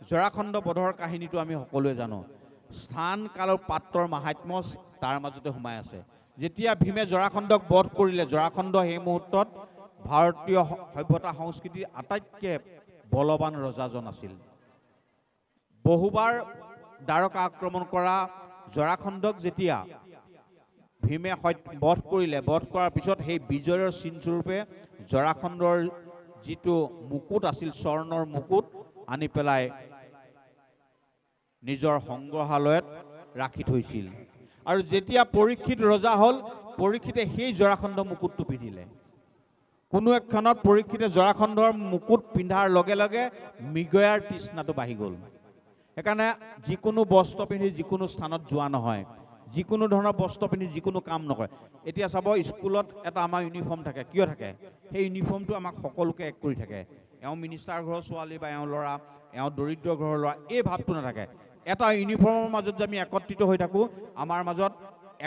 জৰাখণ্ড বধৰ কাহিনীটো আমি সকলোৱে জানো। স্থান কাল আৰু পাত্ৰৰ মাহাত্ম্য তাৰ মাজতে সোমাই আছে। যেতিয়া ভীমে জৰাখণ্ডক বধ কৰিলে, জৰাখণ্ড সেই মুহূৰ্তত ভাৰতীয় সভ্যতা সংস্কৃতিৰ আটাইতকৈ বলৱান ৰজাজন আছিল। বহুবাৰ দ্বাৰকা আক্ৰমণ কৰা জৰাখণ্ডক যেতিয়া ভীমে বধ কৰিলে, বধ কৰাৰ পিছত সেই বিজয়ৰ চিনস্বৰূপে জৰাখণ্ডৰ যিটো মুকুট আছিল, স্বৰ্ণৰ মুকুট আনি পেলাই নিজৰ সংগ্ৰহালয়ত ৰাখি থৈছিল। আৰু যেতিয়া পৰীক্ষিত ৰজা হ'ল, পৰীক্ষিতে সেই জৰাখণ্ড মুকুটটো পিন্ধিলে। কোনো একক্ষণত পৰীক্ষিতে জৰাখণ্ডৰ মুকুট পিন্ধাৰ লগে লগে মৃগয়াৰ তৃষ্ণাটো বাঢ়ি গ'ল। সেইকাৰণে যিকোনো বস্ত্ৰ পিন্ধি যিকোনো স্থানত যোৱা নহয়, যিকোনো ধৰণৰ বস্ত্ৰ পিন্ধি যিকোনো কাম নকৰে। এতিয়া চাব, স্কুলত এটা আমাৰ ইউনিফৰ্ম থাকে। কিয় থাকে? সেই ইউনিফৰ্মটো আমাক সকলোকে এক কৰি থাকে। এওঁ মিনিষ্টাৰ ঘৰৰ ছোৱালী বা এওঁ ল'ৰা, এওঁ দৰিদ্ৰ ঘৰৰ ল'ৰা, এই ভাৱটো নাথাকে। এটা ইউনিফৰ্মৰ মাজত যে আমি একত্ৰিত হৈ থাকোঁ, আমাৰ মাজত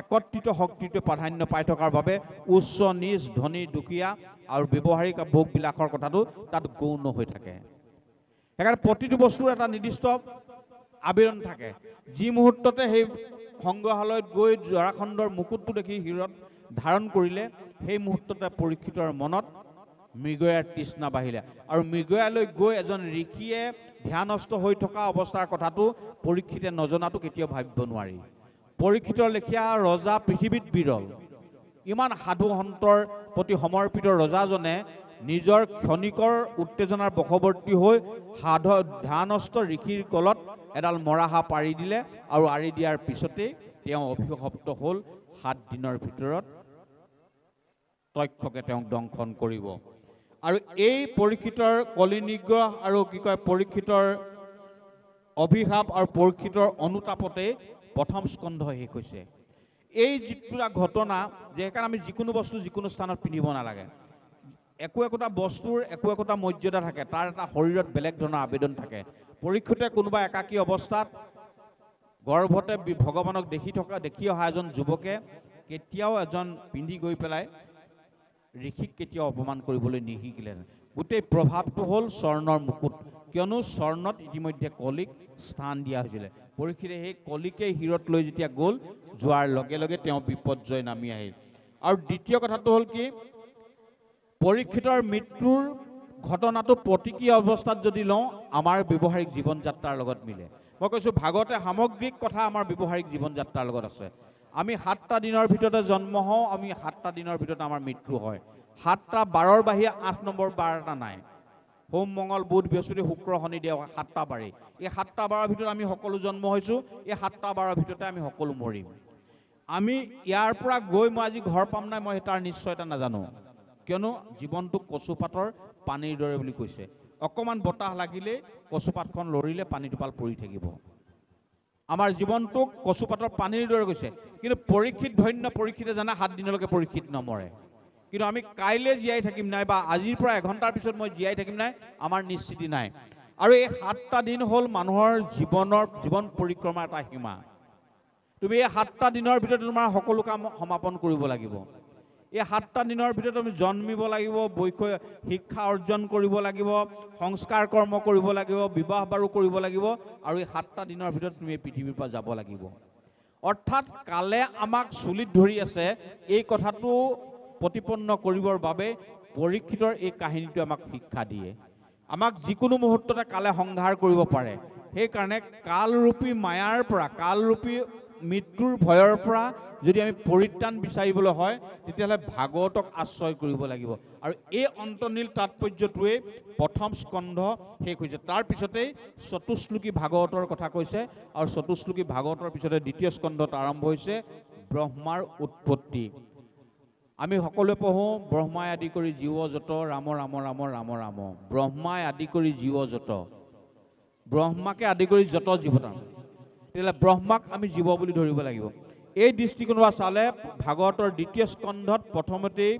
একত্ৰিত শক্তিটোৱে প্ৰাধান্য পাই থকাৰ বাবে উচ্চ নিচ, ধনী দুখীয়া আৰু ব্যৱহাৰিক ভোগবিলাকৰ কথাটো তাত গৌণ হৈ থাকে। সেইকাৰণে প্ৰতিটো বস্তুৰ এটা নিৰ্দিষ্ট আবেদন থাকে। যি মুহূৰ্ততে সেই সংগ্ৰহালয়ত গৈ জৰাখণ্ডৰ মুকুটটো দেখি শিৰত ধাৰণ কৰিলে, সেই মুহূৰ্ততে পৰীক্ষিতৰ মনত মৃগয়াৰ তৃষ্ণা বাঢ়িলে। আৰু মৃগয়ালৈ গৈ এজন ঋষিয়ে ধ্যানস্থ হৈ থকা অৱস্থাৰ কথাটো পৰীক্ষিতে নজনাটো কেতিয়াও ভাবিব নোৱাৰি। পৰীক্ষিতৰ লেখীয়া ৰজা পৃথিৱীত বিৰল। ইমান সাধু সন্তৰ প্ৰতি সমৰ্পিত ৰজাজনে নিজৰ ক্ষণিকৰ উত্তেজনাৰ বশৱৰ্তী হৈ ধ্যানস্থ ঋষিৰ গলত এডাল মৰাহা পাৰি দিলে। আৰু আৰি দিয়াৰ পিছতেই তেওঁ অভিশপ্ত হ'ল 7 দিনৰ ভিতৰত তক্ষকে তেওঁক দংশন কৰিব। আৰু এই পৰীক্ষিতৰ কলিনিগ্ৰহ আৰু পৰীক্ষিতৰ অভিশাপ আৰু পৰীক্ষিতৰ অনুতাপতে প্ৰথম স্কন্ধ শেষ হৈছে। এই যিটো ঘটনা, যে সেইকাৰণে আমি যিকোনো বস্তু যিকোনো স্থানত পিন্ধিব নালাগে। একোটা বস্তুৰ একোটা মৰ্যাদা থাকে, তাৰ এটা শৰীৰত বেলেগ ধৰণৰ আবেদন থাকে। পৰীক্ষিতে কোনোবা একাকী অৱস্থাত গৰ্ভতে ভগৱানক দেখি অহা এজন যুৱকে কেতিয়াও এজন পিন্ধি গৈ পেলাই ঋষিক কেতিয়াও অপমান কৰিবলৈ নিশিকিলে। গোটেই প্ৰভাৱটো হ'ল স্বৰ্ণৰ মুকুট, কিয়নো স্বৰ্ণত ইতিমধ্যে কলিক স্থান দিয়া হৈছিলে। পৰীক্ষিতে সেই কলিকে শিৰত লৈ যেতিয়া গ'ল, যোৱাৰ লগে লগে তেওঁ বিপৰ্যয় নামি আহিল। আৰু দ্বিতীয় কথাটো হ'ল কি, পৰীক্ষিতৰ মৃত্যুৰ ঘটনাটো প্ৰতিকীয় অৱস্থাত যদি লওঁ, আমাৰ ব্যৱহাৰিক জীৱন যাত্ৰাৰ লগত মিলে। মই কৈছোঁ, ভাগৱতে সামগ্ৰিক কথা আমাৰ ব্যৱহাৰিক জীৱন যাত্ৰাৰ লগত আছে। আমি 7টা দিনৰ ভিতৰতে জন্ম হওঁ, আমি 7টা দিনৰ ভিতৰতে আমাৰ মৃত্যু হয়। 7টা বাৰৰ বাহিৰে 8 নম্বৰ বাৰ এটা নাই। সোম, মঙল, বুধ, বৃহস্পতি, শুক্ৰ, শনি, দেও, 7টা বাৰেই। এই 7টা বাৰৰ ভিতৰত আমি সকলো জন্ম হৈছোঁ, এই 7টা বাৰৰ ভিতৰতে আমি সকলো মৰিম। আমি ইয়াৰ পৰা গৈ মই আজি ঘৰ পাম নাই, মই তাৰ নিশ্চয়তা নাজানো। কিয়নো জীৱনটোক কচুপাতৰ পানীৰ দৰে বুলি কৈছে। অকণমান বতাহ লাগিলেই কচুপাতখন লৰিলে পানী টোপাল পৰি থাকিব। আমাৰ জীৱনটোক কচুপাতৰ পানীৰ দৰে কৈছে। কিন্তু পৰীক্ষিত ধন্য, পৰীক্ষিতে জানা 7 দিনলৈকে পৰীক্ষিত নমৰে। কিন্তু আমি কাইলৈ জীয়াই থাকিম নাই বা আজিৰ পৰা এঘণ্টাৰ পিছত মই জীয়াই থাকিম নাই, আমাৰ নিশ্চিতি নাই। আৰু এই 7টা দিন হ'ল মানুহৰ জীৱন পৰিক্ৰমাৰ এটা সীমা। তুমি এই 7টা দিনৰ ভিতৰত তোমাৰ সকলো কাম সমাপন কৰিব লাগিব। এই 7টা দিনৰ ভিতৰত তুমি জন্মিব লাগিব, শিক্ষা অৰ্জন কৰিব লাগিব, সংস্কাৰ কৰ্ম কৰিব লাগিব, বিবাহ বাৰু কৰিব লাগিব। আৰু এই 7টা দিনৰ ভিতৰত তুমি পৃথিৱীৰ পৰা যাব লাগিব। অৰ্থাৎ কালে আমাক চুলিত ধৰি আছে, এই কথাটো প্ৰতিপন্ন কৰিবৰ বাবে পৰীক্ষিতৰ এই কাহিনীটো আমাক শিক্ষা দিয়ে। আমাক যিকোনো মুহূৰ্ততে কালে সংহাৰ কৰিব পাৰে। সেইকাৰণে কালৰূপী মায়াৰ পৰা, কালৰূপী মৃত্যুৰ ভয়ৰ পৰা যদি আমি পৰিত্ৰাণ বিচাৰিবলৈ হয়, তেতিয়াহ'লে ভাগৱতক আশ্ৰয় কৰিব লাগিব। আৰু এই অন্তৰ্নীল তাৎপৰ্যটোৱে প্ৰথম স্কন্ধ শেষ হৈছে। তাৰ পিছতেই চতুশ্লোকী ভাগৱতৰ কথা কৈছে। আৰু চতুশ্লোকী ভাগৱতৰ পিছতে দ্বিতীয় স্কন্ধত আৰম্ভ হৈছে ব্ৰহ্মাৰ উৎপত্তি। আমি সকলোৱে পঢ়োঁ, ব্ৰহ্মাই আদি কৰি জীৱ যত, ৰাম ৰাম ৰাম ৰাম ৰাম। ব্ৰহ্মাই আদি কৰি জীৱ যত, ব্ৰহ্মাকে আদি কৰি যত জীৱতা, তেতিয়াহ'লে ব্ৰহ্মাক আমি জীৱ বুলি ধৰিব লাগিব। এই দৃষ্টিকোণৰ পৰা চালে ভাগৱতৰ দ্বিতীয় স্কন্ধত প্ৰথমতেই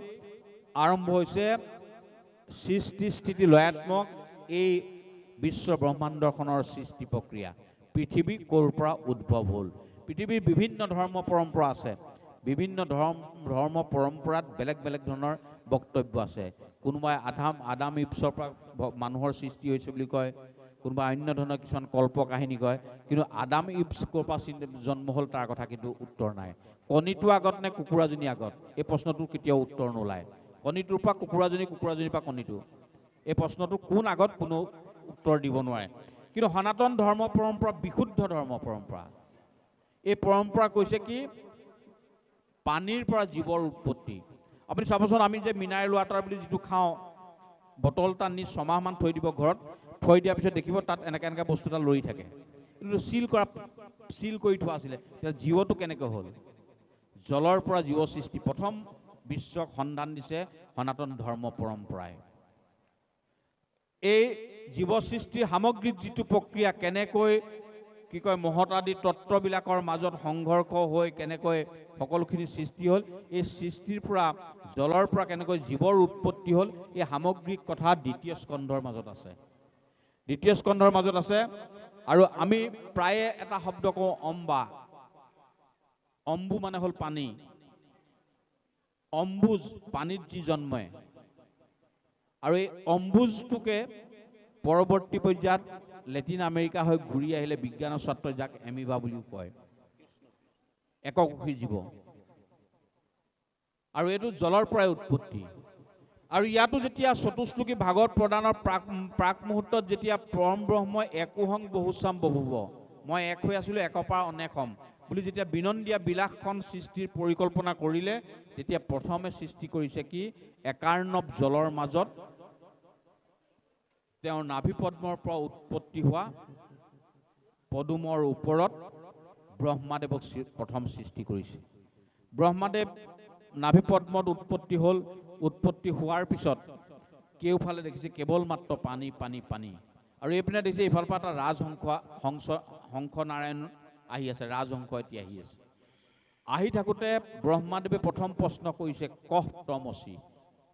আৰম্ভ হৈছে সৃষ্টি স্থিতি লয়াত্মক এই বিশ্ব ব্ৰহ্মাণ্ডখনৰ সৃষ্টি প্ৰক্ৰিয়া। পৃথিৱী ক'ৰ পৰা উদ্ভৱ হ'ল। পৃথিৱীৰ বিভিন্ন ধৰ্ম পৰম্পৰা আছে। বিভিন্ন ধৰ্ম পৰম্পৰাত বেলেগ বেলেগ ধৰণৰ বক্তব্য আছে। কোনোবাই আদাম ইভছৰ পৰা মানুহৰ সৃষ্টি হৈছে বুলি কয়, কোনোবা অন্য ধৰণৰ কিছুমান কল্প কাহিনী কয়, কিন্তু আদাম ইভ ক'ৰ পৰা জন্ম হ'ল তাৰ কথা কিন্তু উত্তৰ নাই। কণীটো আগত নে কুকুৰাজনী আগত, এই প্ৰশ্নটোৰ কেতিয়াও উত্তৰ নোলায়। কণীটোৰ পৰা কুকুৰাজনী, কুকুৰাজনীৰ পৰা কণীটো, এই প্ৰশ্নটো কোন আগত কোনো উত্তৰ দিব নোৱাৰে। কিন্তু সনাতন ধৰ্ম পৰম্পৰা বিশুদ্ধ ধৰ্ম পৰম্পৰা। এই পৰম্পৰা কৈছে কি পানীৰ পৰা জীৱৰ উৎপত্তি। আপুনি চাবচোন, আমি যে মিনাৰেল ৱাটাৰ বুলি যিটো খাওঁ, বটল এটা নি 6 মাহমান থৈ দিব ঘৰত, থৈ দিয়াৰ পিছত দেখিব তাত এনেকৈ এনেকৈ বস্তু এটা লৰি থাকে, কিন্তু চিল কৰি থোৱা আছিলে। জীৱটো কেনেকৈ হ'ল? জলৰ পৰা জীৱ সৃষ্টি প্ৰথম বিশ্বক সন্ধান দিছে সনাতন ধৰ্ম পৰম্পৰাই। এই জীৱ সৃষ্টিৰ সামগ্ৰিক যিটো প্ৰক্ৰিয়া, কেনেকৈ কি কয় মহতাদি তত্ত্ববিলাকৰ মাজত সংঘৰ্ষ হৈ কেনেকৈ সকলোখিনি সৃষ্টি হ'ল, এই সৃষ্টিৰ পৰা জলৰ পৰা কেনেকৈ জীৱৰ উৎপত্তি হ'ল, এই সামগ্ৰিক কথা দ্বিতীয় স্কন্ধৰ মাজত আছে। দ্বিতীয় স্কন্ধৰ মাজত আছে। আৰু আমি প্ৰায়ে এটা শব্দ কওঁ অম্বা। অম্বু মানে হ'ল পানী। অম্বুজ পানীত যি জন্মে, আৰু এই অম্বুজটোকে পৰৱৰ্তী পৰ্যায়ত লেটিন আমেৰিকা হৈ ঘূৰি আহিলে বিজ্ঞানৰ ছাত্ৰই যাক এমিবা বুলিও কয়, এককোষী জীৱ। আৰু এইটো জলৰ পৰাই উৎপত্তি। আৰু ইয়াতো যেতিয়া চতুশ্লোকী ভাগৱত প্ৰদানৰ প্ৰাক মুহূৰ্তত যেতিয়া পৰম ব্ৰহ্মই একোহং বহুচাম বহুব, মই এক হৈ আছিলোঁ একৰ পৰা অনেক হ'ম বুলি যেতিয়া বিনন্দীয়া বিলাসখন সৃষ্টিৰ পৰিকল্পনা কৰিলে, তেতিয়া প্ৰথমে সৃষ্টি কৰিছে কি একাৰ্ণৱ জলৰ মাজত তেওঁৰ নাভি পদ্মৰ পৰা উৎপত্তি হোৱা পদুমৰ ওপৰত ব্ৰহ্মাদেৱক প্ৰথম সৃষ্টি কৰিছে। ব্ৰহ্মাদেৱ নাভি পদ্মত উৎপত্তি হ'ল। উৎপত্তি হোৱাৰ পিছত কেওফালে দেখিছে কেৱল মাত্ৰ পানী পানী পানী। আৰু এইপিনে দেখিছে ইফালৰ পৰা এটা হংস নাৰায়ণ আহি আছে, ৰাজহংস এতিয়া আহি আছে। আহি থাকোঁতে ব্ৰহ্মাদেৱে প্ৰথম প্ৰশ্ন কৰিছে কহ তমসি,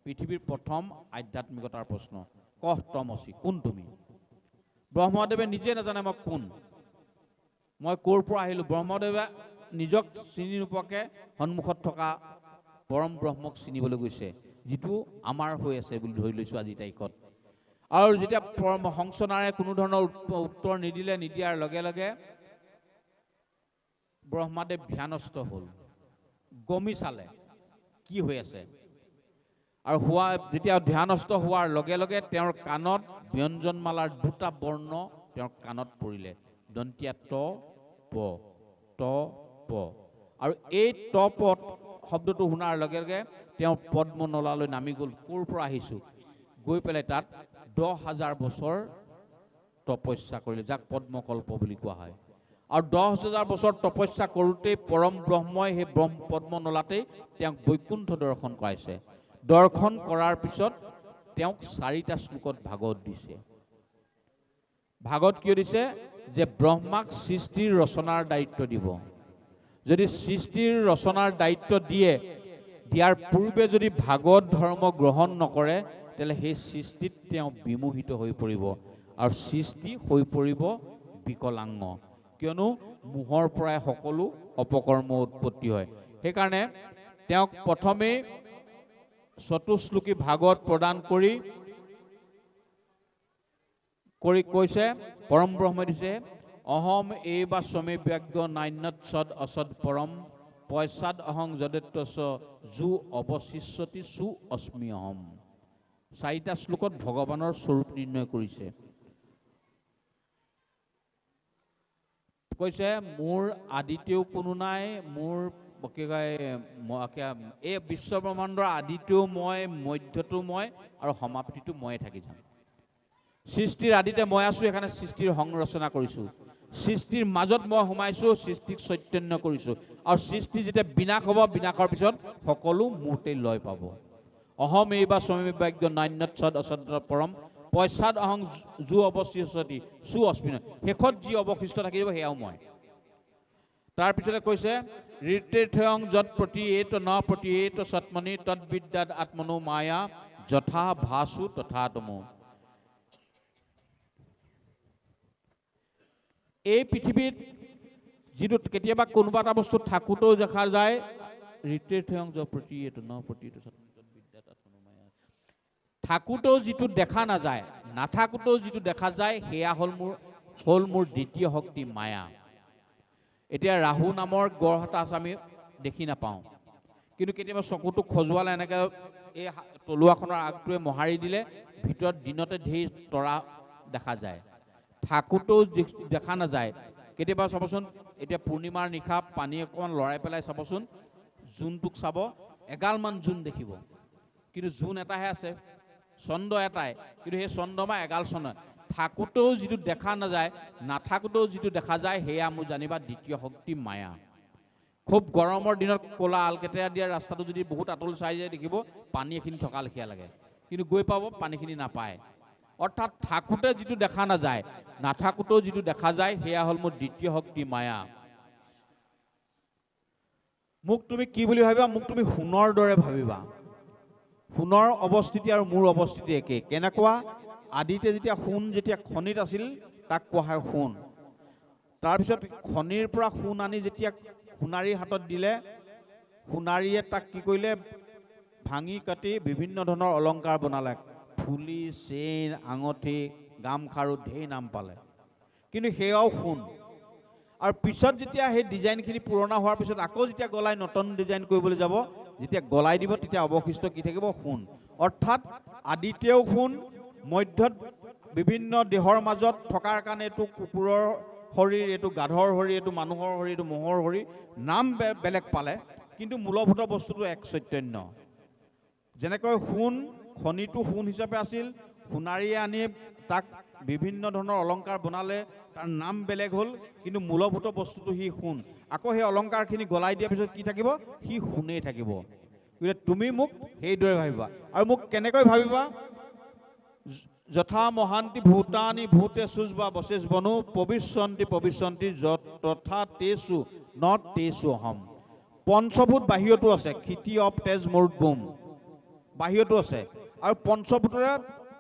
পৃথিৱীৰ প্ৰথম আধ্যাত্মিকতাৰ প্ৰশ্ন। কহ তমসি, কোন তুমি? ব্ৰহ্মদেৱে নিজে নাজানে মই কোন, মই ক'ৰ পৰা আহিলোঁ। ব্ৰহ্মদেৱে নিজক চিনি নোপোৱাকৈ সন্মুখত থকা পৰম ব্ৰহ্মক চিনিবলৈ গৈছে, যিটো আমাৰ হৈ আছে বুলি ধৰি লৈছোঁ আজিৰ তাৰিখত। আৰু যেতিয়া হংসনাৰে কোনো ধৰণৰ উত্তৰ নিদিয়াৰ লগে লগে ব্ৰহ্মাদেৱ ধ্যানস্থ হ'ল, গমি চালে কি হৈ আছে। আৰু যেতিয়া ধ্যানস্থ হোৱাৰ লগে লগে তেওঁৰ কাণত ব্যঞ্জনমালাৰ 2টা বৰ্ণ তেওঁৰ কাণত পৰিলে, দন্তীয়া ত প, ত প। আৰু এই ত প শব্দটো শুনাৰ লগে লগে তেওঁ পদ্মনলালৈ নামি গ'ল। ক'ৰ পৰা আহিছোঁ? গৈ পেলাই তাত 10,000 বছৰ তপস্যা কৰিলে, যাক পদ্মকল্প বুলি কোৱা হয়। আৰু 10,000 বছৰ তপস্যা কৰোঁতেই পৰম ব্ৰহ্মই সেই পদ্মনলাতেই তেওঁক বৈকুণ্ঠ দৰ্শন কৰাইছে। দৰ্শন কৰাৰ পিছত তেওঁক 4টা শ্লোকত ভাগৱত দিছে। ভাগৱত কিয় দিছে? যে ব্ৰহ্মাক সৃষ্টিৰ ৰচনাৰ দায়িত্ব দিব। যদি সৃষ্টিৰ ৰচনাৰ দায়িত্ব দিয়াৰ পূৰ্বে যদি ভাগৱত ধৰ্ম গ্ৰহণ নকৰে, তেতিয়াহ'লে সেই সৃষ্টিত তেওঁ বিমোহিত হৈ পৰিব আৰু সৃষ্টি হৈ পৰিব বিকলাংগ। কিয়নো মোহৰ পৰাই সকলো অপকৰ্ম উৎপত্তি হয়। সেইকাৰণে তেওঁক প্ৰথমেই চতুশ্লোকী ভাগৱত প্ৰদান কৰি কৈছে, পৰম ব্ৰহ্মই দিছে অহম এইবা স্বমে ব্যজ্ঞ নান্যত সদ অসদ পৰম পয়সাদ অহং যদেত্তস জু অৱশিষ্যতি সু অস্মি অহম। 4টা শ্লোকত ভগৱানৰ স্বৰূপ নিৰ্ণয় কৰিছে। কৈছে মোৰ আদিতেও কোনো নাই, মোৰ কি কয় এই বিশ্ব ব্ৰহ্মাণ্ডৰ আদিতেও মই, মধ্যতো মই আৰু সমাপ্তিটো ময়ে থাকি যাম। সৃষ্টিৰ আদিতে মই আছোঁ, সেইকাৰণে সৃষ্টিৰ সংৰচনা কৰিছোঁ। সৃষ্টিৰ মাজত মই সোমাইছোঁ, সৃষ্টিক চৈতন্য কৰিছোঁ। আৰু সৃষ্টি যেতিয়া বিনাশ হ'ব, বিনাশৰ পিছত সকলো মূৰ্তে লয় পাব। অহম এইবা স্বমে ব্যজ্ঞ নান্যত সদ অসদ পৰম পয়সাদ অহং জু অৱশিষ্যতি সু অস্মি। শেষত যি অৱশিষ্ট থাকিব সেয়াও মই। তাৰপিছতে কৈছে ঋতেথয়ং যৎ প্ৰতিয়েত ন প্ৰতিয়েত সৎমনি তদ্বিদ্যাৎ আত্মনো মায়া যথা ভাসু তথা তমো। এই পৃথিৱীত যিটো কেতিয়াবা কোনোবা এটা বস্তু থাকোঁতেও দেখা যায় ঋতেথয়ং যৎ প্ৰতিয়েত ন প্ৰতিয়েত সৎমনি তদ্বিদ্যাৎ আত্মনো মায়া, থাকোঁতেও যিটো দেখা নাযায়, নাথাকোঁতেও যিটো দেখা যায়, সেয়া হ'ল মোৰ দ্বিতীয় শক্তি মায়া। এতিয়া ৰাহু নামৰ গ্ৰহ এটা আছে, আমি দেখি নাপাওঁ, কিন্তু কেতিয়াবা চকুটো খজুৱালে এনেকৈ এই তলুৱাখনৰ আগটোৱে মোহাৰি দিলে ভিতৰত দিনতে ঢেৰ তৰা দেখা যায়। থাকোঁতেও দেখা নাযায়। কেতিয়াবা চাবচোন, এতিয়া পূৰ্ণিমাৰ নিশা পানী অকণমান লৰাই পেলাই চাবচোন, জোনটোক চাব, এগালমান জোন দেখিব, কিন্তু জোন এটাহে আছে, চন্দ্ৰ এটাই, কিন্তু সেই চন্দ্ৰমা এগাল চন্দ্ৰ। থাকোঁতেও যিটো দেখা নাযায়, নাথাকোঁতেও যিটো দেখা যায়, সেয়া মোৰ জানিবা দ্বিতীয় শক্তি মায়া। খুব গৰমৰ দিনত ক'লা আলকেটেৰা দিয়া ৰাস্তাটো যদি বহুত আঁতৰলৈ চাই যায় দেখিব পানী এখিনি থকা লেখীয়া লাগে, কিন্তু গৈ পাব পানীখিনি নাপায়। অৰ্থাৎ থাকোঁতে যিটো দেখা নাযায়, নাথাকোঁতেও যিটো দেখা যায়, সেয়া হ'ল মোৰ দ্বিতীয় শক্তি মায়া। মোক তুমি কি বুলি ভাবিবা? মোক তুমি সোণৰ দৰে ভাবিবা। সোণৰ অৱস্থিতি আৰু মোৰ অৱস্থিতি একেই। কেনেকুৱা? আদিতে যেতিয়া সোণ যেতিয়া খনিত আছিল, তাক কোৱা হয় সোণ। তাৰপিছত খনিৰ পৰা সোণ আনি যেতিয়া সোণাৰীৰ হাতত দিলে, সোণাৰীয়ে তাক কি কৰিলে? ভাঙি কাটি বিভিন্ন ধৰণৰ অলংকাৰ বনালে, ফুলি, চেইন, আঙঠি, গামখাৰু, ঢেৰ নাম পালে, কিন্তু সেয়াও সোণ। আৰু পিছত যেতিয়া সেই ডিজাইনখিনি পুৰণা হোৱাৰ পিছত আকৌ যেতিয়া গলাই নতুন ডিজাইন কৰিবলৈ যাব, যেতিয়া গলাই দিব তেতিয়া অৱশিষ্ট কি থাকিব? সোণ। অৰ্থাৎ আদিতেও সোণ, মধ্যত বিভিন্ন দেহৰ মাজত থকাৰ কাৰণে এইটো কুকুৰৰ শৰীৰ, এইটো গাধৰ শৰীৰ, এইটো মানুহৰ শৰীৰ, এইটো ম'হৰ শৰীৰ, নাম বেলেগ পালে, কিন্তু মূলভূত বস্তুটো এক চৈতন্য। যেনেকৈ সোণ, খনিটো সোণ হিচাপে আছিল, সোণাৰীয়ে আনি তাক বিভিন্ন ধৰণৰ অলংকাৰ বনালে, তাৰ নাম বেলেগ হ'ল, কিন্তু মূলভূত বস্তুটো সি সোণ। আকৌ সেই অলংকাৰখিনি গলাই দিয়াৰ পিছত কি থাকিব? সি সোণেই থাকিব। গতিকে তুমি মোক সেইদৰে ভাবিবা। আৰু মোক কেনেকৈ ভাবিবা? যথা মহান্তি ভূতানি ভূতেষু বা বশেষ বনু পবিশ্যন্তি তথা তেষু ন তেষু অহম। পঞ্চভূত বাহিৰতো আছে, ক্ষিতি, অপ, তেজ, মৰুত, বোম, বাহিৰতো আছে। আৰু পঞ্চভূতৰে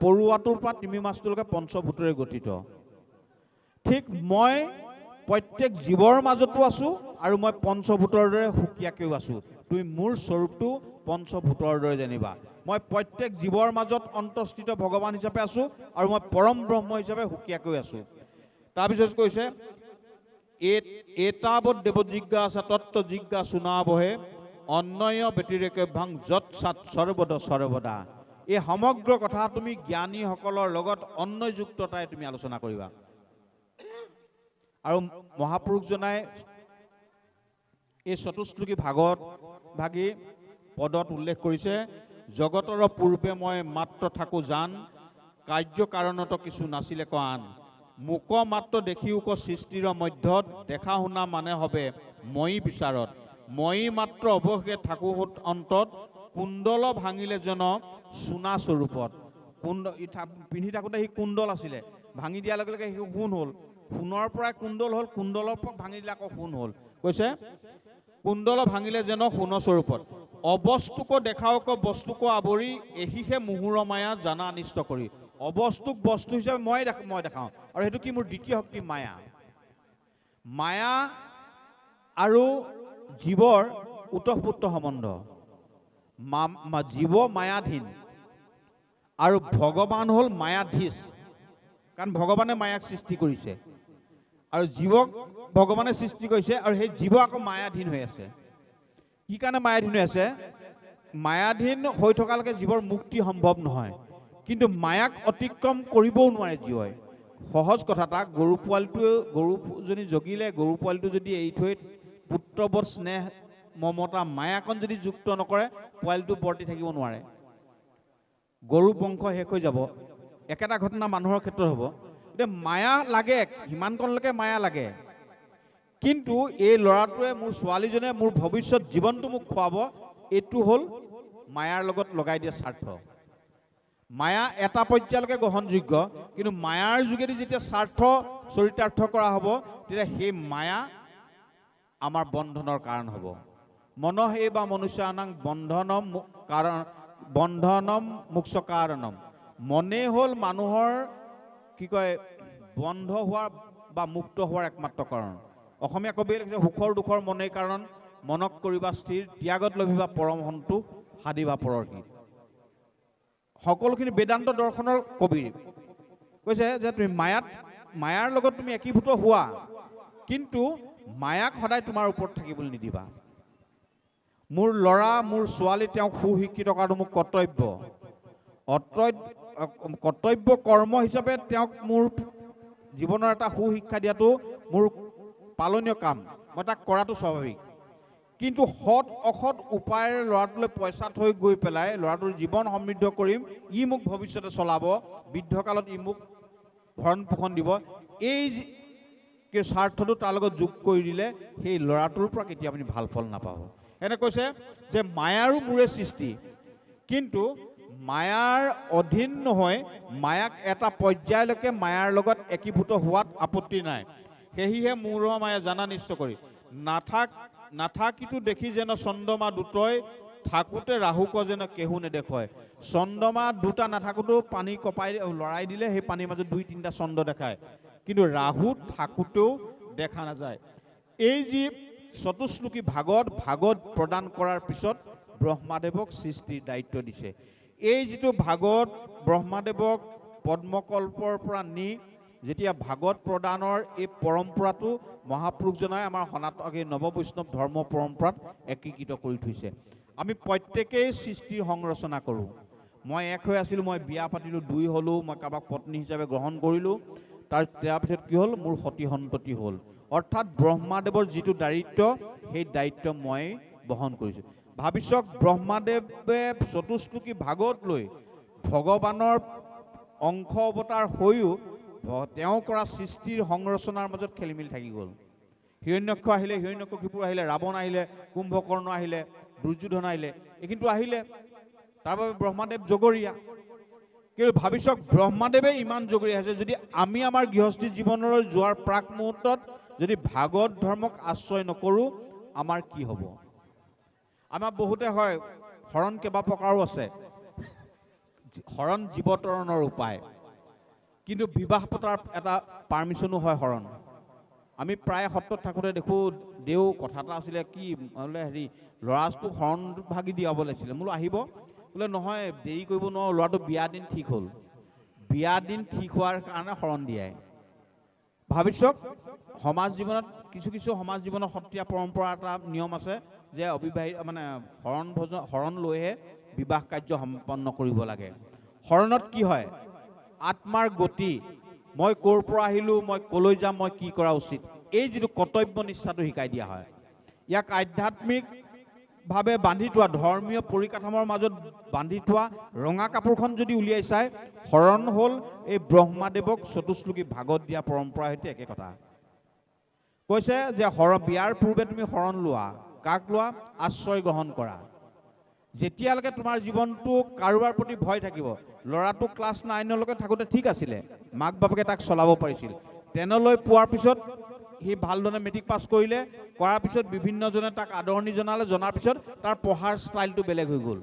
পৰুৱাটোৰ পৰা তিমি মাছটোলৈকে পঞ্চভূতৰে গঠিত। ঠিক মই প্ৰত্যেক জীৱৰ মাজতো আছোঁ, আৰু মই পঞ্চভূতৰ দৰে সুকীয়াকৈও আছোঁ। তুমি মোৰ স্বৰূপটো পঞ্চভূতৰ দৰে জানিবা। মই প্ৰত্যেক জীৱৰ মাজত অন্তঃস্থিত ভগৱান হিচাপে আছোঁ, আৰু মই পৰম ব্ৰহ্ম হিচাপে সুকীয়াকৈ আছোঁ। তাৰপিছত কৈছে, এতাৱৎ দেৱ জিজ্ঞাসা তত্ত্ব জিজ্ঞাসু নাৱহে অন্যয় ব্যতিৰেকে ভাং যৎ সাত সৰ্বদা। এই সমগ্ৰ কথা তুমি জ্ঞানীসকলৰ লগত অন্যযুক্ততাই তুমি আলোচনা কৰিবা। আৰু মহাপুৰুষজনাই এই চতুশ্লোকী ভাগৱত ভাগী পদত উল্লেখ কৰিছে, জগতৰ পূৰ্বে মই মাত্ৰ থাকোঁ জান, কাৰ্য কাৰণত কিছু নাছিলে ক আন। মোক মাত্ৰ দেখিও ক সৃষ্টিৰ মধ্যত, দেখা শুনা মানে হবে মই বিচাৰত। মই মাত্ৰ অৱশেষে থাকোঁ অন্তত, কুণ্ডল ভাঙিলে যেন সোণা স্বৰূপত। পিন্ধি থাকোঁতে সি কুণ্ডল আছিলে, ভাঙি দিয়াৰ লগে লগে সি সোণ হ'ল। সোণৰ পৰাই কুণ্ডল হ'ল, কুণ্ডলৰ পৰা ভাঙি দিলে আকৌ সোণ হ'ল। কৈছে কুণ্ডল ভাঙিলে যেন সোণ স্বৰূপত, অবস্তুক দেখাওক বস্তুক আৱৰি, এহিহে মুহুৰ মায়া জানা অনিষ্ট কৰি। অবস্তুক বস্তু হিচাপে মই দেখাওঁ, আৰু সেইটো কি? মোৰ দ্বিতীয় শক্তি মায়া। মায়া আৰু জীৱৰ ওতঃপ্ৰোত সম্বন্ধ। জীৱ মায়াধীন আৰু ভগৱান হ'ল মায়াধীশ, কাৰণ ভগৱানে মায়াক সৃষ্টি কৰিছে, আৰু জীৱক ভগৱানে সৃষ্টি কৰিছে, আৰু সেই জীৱ আকৌ মায়াধীন হৈ আছে। কি কাৰণে মায়াধীন হৈ আছে? মায়াধীন হৈ থকালৈকে জীৱৰ মুক্তি সম্ভৱ নহয়, কিন্তু মায়াক অতিক্ৰম কৰিবও নোৱাৰে জীৱই। সহজ কথা এটা, গৰুজনী জগিলে, গৰু পোৱালিটো যদি এৰি থৈ পুত্ৰবধ স্নেহ মমতা মায়াকণ যদি যুক্ত নকৰে, পোৱালিটো বৰ্তি থাকিব নোৱাৰে, গৰু বংশ শেষ হৈ যাব। একেটা ঘটনা মানুহৰ ক্ষেত্ৰত হ'ব। এতিয়া মায়া লাগে, সিমানকণলৈকে মায়া লাগে, কিন্তু এই ল'ৰাটোৱে, মোৰ ছোৱালীজনীয়ে মোৰ ভৱিষ্যত জীৱনটো মোক খুৱাব, এইটো হ'ল মায়াৰ লগত লগাই দিয়া স্বাৰ্থ। মায়া এটা পৰ্যায়লৈকে গ্ৰহণযোগ্য, কিন্তু মায়াৰ যোগেদি যেতিয়া স্বাৰ্থ চৰিতাৰ্থ কৰা হ'ব, তেতিয়া সেই মায়া আমাৰ বন্ধনৰ কাৰণ হ'ব। মনহে বা মনুষ্যানাং বন্ধনম মোক্ষ কাৰণম। মনেই হ'ল মানুহৰ কি কয়, বন্ধ হোৱাৰ বা মুক্ত হোৱাৰ একমাত্ৰ কাৰণ। অসমীয়া কবিয়ে লিখিছে, সুখৰ দুখৰ মনেই কাৰণ, মনক কৰিবা স্থিৰ, ত্যাগত লভিবা পৰম সন্তোষ, সাধিবা পৰৰ গীত। সকলোখিনি বেদান্ত দৰ্শনৰ কবি কৈছে যে তুমি মায়াৰ লগত তুমি একীভূত হোৱা, কিন্তু মায়াক সদায় তোমাৰ ওপৰত থাকিবলৈ নিদিবা। মোৰ ল'ৰা মোৰ ছোৱালী তেওঁক সুশিক্ষিত কৰাটো মোৰ কৰ্তব্য কৰ্ম হিচাপে তেওঁক মোৰ জীৱনৰ এটা সুশিক্ষা দিয়াটো মোৰ পালনীয় কাম, মই তাক কৰাটো স্বাভাৱিক। কিন্তু সৎ অসৎ উপায়েৰে ল'ৰাটোলৈ পইচা থৈ গৈ পেলাই ল'ৰাটোৰ জীৱন সমৃদ্ধ কৰিম, ই মোক ভৱিষ্যতে চলাব, বৃদ্ধকালত ই মোক ভৰণ পোষণ দিব, এই স্বাৰ্থটো তাৰ লগত যোগ কৰি দিলে সেই ল'ৰাটোৰ পৰা কেতিয়া আপুনি ভাল ফল নাপাব। এনে কৈছে যে মায়াৰো মোৰে সৃষ্টি, কিন্তু মায়াৰ অধীন নহয়, মায়াক এটা পৰ্যায়লৈকে মায়াৰ লগত একীভূত হোৱাত আপত্তি নাই। সেয়েহে মোৰ মায়া জানা নিশ্চয় কৰি নাথাকিতো দেখি যেন চন্দ্ৰমা দুটই, থাকোঁতে ৰাহুক যেন কেহু নেদেখয়। চন্দ্ৰমা দুটা নাথাকোঁতেও পানী কপাই লৰাই দিলে সেই পানীৰ মাজত 2-3টা চন্দ্ৰ দেখায়, কিন্তু ৰাহু থাকোঁতেও দেখা নাযায়। এই যি চতুশ্লোকী ভাগত প্ৰদান কৰাৰ পিছত ব্ৰহ্মাদেৱক সৃষ্টিৰ দায়িত্ব দিছে। এই যিটো ভাগত ব্ৰহ্মাদেৱক পদ্মকল্পৰ পৰা নি যেতিয়া ভাগত প্ৰদানৰ এই পৰম্পৰাটো মহাপুৰুষজনাই আমাৰ সনাতন নৱবৈষ্ণৱ ধৰ্ম পৰম্পৰাত একীকৃত কৰি থৈছে। আমি প্ৰত্যেকেই সৃষ্টিৰ সংৰচনা কৰোঁ। মই এক হৈ আছিলোঁ, মই বিয়া পাতিলোঁ, 2 হ'লোঁ, মই কাৰোবাক পত্নী হিচাপে গ্ৰহণ কৰিলোঁ, তাৰপিছত কি হ'ল, মোৰ সতি সন্ততি হ'ল। অৰ্থাৎ ব্ৰহ্মাদেৱৰ যিটো দায়িত্ব, সেই দায়িত্ব মই বহন কৰিছোঁ। ভাবি চাওক, ব্ৰহ্মাদেৱে চতুশ্লোকী ভাগত লৈ ভগৱানৰ অংশ অৱতাৰ হৈও তেওঁ কৰা সৃষ্টিৰ সংৰচনাৰ মাজত খেলি মেলি থাকি গ'ল। হিৰণ্যক্ষ আহিলে, হিৰণ্যকশিপু আহিলে, ৰাৱণ আহিলে, কুম্ভকৰ্ণ আহিলে, দুৰ্যোধন আহিলে, এইখিনিতো আহিলে, তাৰ বাবে ব্ৰহ্মাদেৱ জগৰীয়া। কিন্তু ভাবি চাওক, ব্ৰহ্মাদেৱে ইমান জগৰীয়া হৈছে, যদি আমি আমাৰ গৃহস্থী জীৱনলৈ যোৱাৰ প্ৰাক মুহূৰ্তত যদি ভাগৱত ধৰ্মক আশ্ৰয় নকৰোঁ, আমাৰ কি হ'ব? আমাৰ বহুতে হয় শৰণ কেইবা প্ৰকাৰো আছে। শৰণ জীৱতৰণৰ উপায়, কিন্তু বিবাহ পতাৰ এটা পাৰ্মিশ্যনো হয় শৰণ। আমি প্ৰায় সত্ৰত থাকোঁতে দেখোঁ, দেও কথা এটা আছিলে, কি বোলে হেৰি ল'ৰাটোক শৰণ ভাগি দিয়াব লাগিছিলে। বোলো আহিব, বোলে নহয় দেৰি কৰিব নোৱাৰোঁ, ল'ৰাটো বিয়া দিন ঠিক হ'ল। বিয়া দিন ঠিক হোৱাৰ কাৰণে শৰণ দিয়াই। ভাবি চাওক, সমাজ জীৱনত কিছু সমাজ জীৱনত সত্ৰীয়া পৰম্পৰা এটা নিয়ম আছে যে অবিবাহিত মানে শৰণ লৈহে বিবাহ কাৰ্য সম্পন্ন কৰিব লাগে। শৰণত কি হয়? আত্মাৰ গতি, মই ক'ৰ পৰা আহিলোঁ, মই ক'লৈ যাম, মই কি কৰা উচিত, এই যিটো কৰ্তব্য নিষ্ঠাটো শিকাই দিয়া হয়। ইয়াক আধ্যাত্মিকভাৱে বান্ধি থোৱা, ধৰ্মীয় পৰিকাঠামৰ মাজত বান্ধি থোৱা ৰঙা কাপোৰখন যদি উলিয়াই চাই, শৰণ হ'ল এই ব্ৰহ্মাদেৱক চতুশ্লোকী ভাগত দিয়া পৰম্পৰাৰ সৈতে একে কথা। কৈছে যে বিয়াৰ পূৰ্বে তুমি শৰণ লোৱা। কাক লোৱা? আশ্ৰয় গ্ৰহণ কৰা। যেতিয়ালৈকে তোমাৰ জীৱনটো কাৰোবাৰ প্ৰতি ভয় থাকিব, ল'ৰাটো ক্লাছ 9লৈকে থাকোঁতে ঠিক আছিলে, মাক বাপেকে তাক চলাব পাৰিছিল, 10লৈ পোৱাৰ পিছত সি ভালদৰে মেট্ৰিক পাছ কৰিলে, কৰাৰ পিছত বিভিন্নজনে তাক আদৰণি জনালে, জনাৰ পিছত তাৰ পঢ়াৰ ষ্টাইলটো বেলেগ হৈ গ'ল।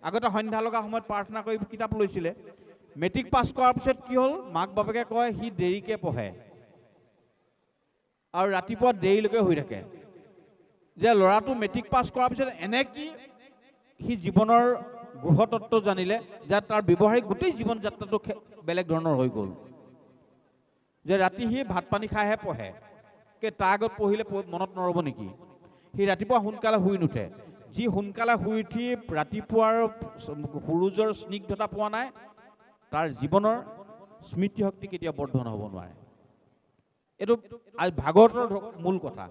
আগতে সন্ধ্যা লগা সময়ত প্ৰাৰ্থনা কৰি কিতাপ লৈছিলে, মেট্ৰিক পাছ কৰাৰ পিছত কি হ'ল, মাক বাপেকে কয় সি দেৰিকৈ পঢ়ে আৰু ৰাতিপুৱা দেৰিলৈকে হৈ থাকে। যে ল'ৰাটো মেট্ৰিক পাছ কৰাৰ পিছত এনে কি সি জীৱনৰ গৃহতত্ত্ব জানিলে যে তাৰ ব্যৱহাৰিক গোটেই জীৱন যাত্ৰাটো বেলেগ ধৰণৰ হৈ গ'ল। যে ৰাতি সি ভাত পানী খাইহে পঢ়ে, তাৰ আগত পঢ়িলে মনত নৰব নেকি? সি ৰাতিপুৱা সোনকালে শুই নুঠে। যি সোনকালে শুই উঠি ৰাতিপুৱাৰ সূৰুজৰ স্নিগ্ধতা পোৱা নাই, তাৰ জীৱনৰ স্মৃতিশক্তি কেতিয়াও বৰ্ধন হ'ব নোৱাৰে। এইটো ভাগৱতৰ মূল কথা।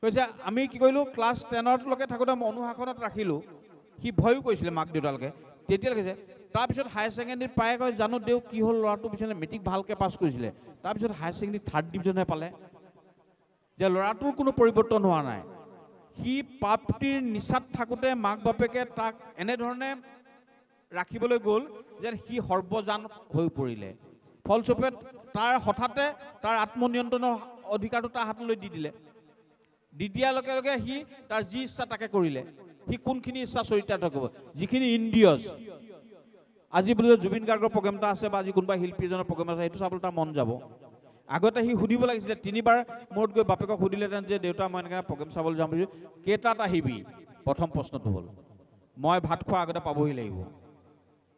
কৈছে আমি কি কৰিলোঁ, ক্লাছ 10লৈকে থাকোঁতে মই অনুশাসনত ৰাখিলোঁ। সি ভয়ো কৰিছিলে মাক দেউতালোকে, তেতিয়ালৈকে কৈছে। তাৰপিছত হায়াৰ ছেকেণ্ডেৰীত পাই কয়, জানো দেউ কি হ'ল, ল'ৰাটো পিছলে মেট্ৰিক ভালকৈ পাছ কৰিছিলে, তাৰপিছত হায়াৰ ছেকেণ্ডেৰীত 3rd ডিভিজনহে পালে। যে ল'ৰাটোৰ কোনো পৰিৱৰ্তন হোৱা নাই। সি প্ৰাপ্তিৰ নিচাত থাকোঁতে মাক বাপেকে তাক এনেধৰণে ৰাখিবলৈ গ'ল যে সি সৰ্বজান হৈ পৰিলে। ফলস্বৰূপে তাৰ হঠাতে তাৰ আত্মনিয়ন্ত্ৰণৰ অধিকাৰটো তাৰ হাতলৈ দি দিলে। দি দিয়াৰ লগে লগে সি তাৰ যি ইচ্ছা তাকে কৰিলে। সি কোনখিনি ইচ্ছা চৰিতাৰ্থ কৰিব, যিখিনি ইন্দ্ৰিয়জ। আজি বোলে জুবিন গাৰ্গৰ প্ৰগ্ৰেম এটা আছে বা আজি কোনোবা শিল্পী এজনৰ প্ৰগ্ৰেম আছে, সেইটো চাবলৈ তাৰ মন যাব। আগতে সি সুধিব লাগিছিলে, 3বাৰ মূৰত গৈ বাপেকক সুধিলেহেঁতেন যে দেউতা মই এনেকৈ প্ৰগ্ৰেম চাবলৈ যাম বুলি, কেইটাত আহিবি? প্ৰথম প্ৰশ্নটো হ'ল, মই ভাত খোৱাৰ আগতে পাবহি লাগিব।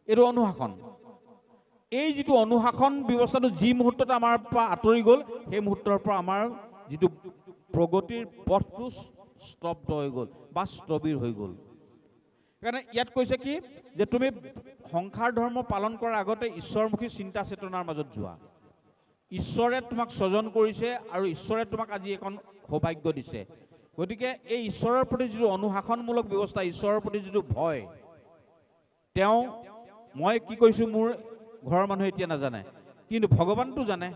এইটো অনুশাসন। এই যিটো অনুশাসন ব্যৱস্থাটো যি মুহূৰ্ততে আমাৰ পৰা আঁতৰি গ'ল, সেই মুহূৰ্তৰ পৰা আমাৰ যিটো প্ৰগতিৰ পথটো স্তব্ধ হৈ গ'ল বা স্থবিৰ হৈ গ'ল। সেইকাৰণে ইয়াত কৈছে কি যে তুমি সংসাৰ ধৰ্ম পালন কৰাৰ আগতে ঈশ্বৰমুখী চিন্তা চেতনাৰ মাজত যোৱা। ঈশ্বৰে তোমাক স্বজন কৰিছে আৰু ঈশ্বৰে তোমাক আজি এখন সৌভাগ্য দিছে। গতিকে এই ঈশ্বৰৰ প্ৰতি যিটো অনুশাসনমূলক ব্যৱস্থা, ঈশ্বৰৰ প্ৰতি যিটো ভয়, মই কি কৰিছোঁ মোৰ ঘৰৰ মানুহে এতিয়া নাজানে, কিন্তু ভগৱানটো জানে।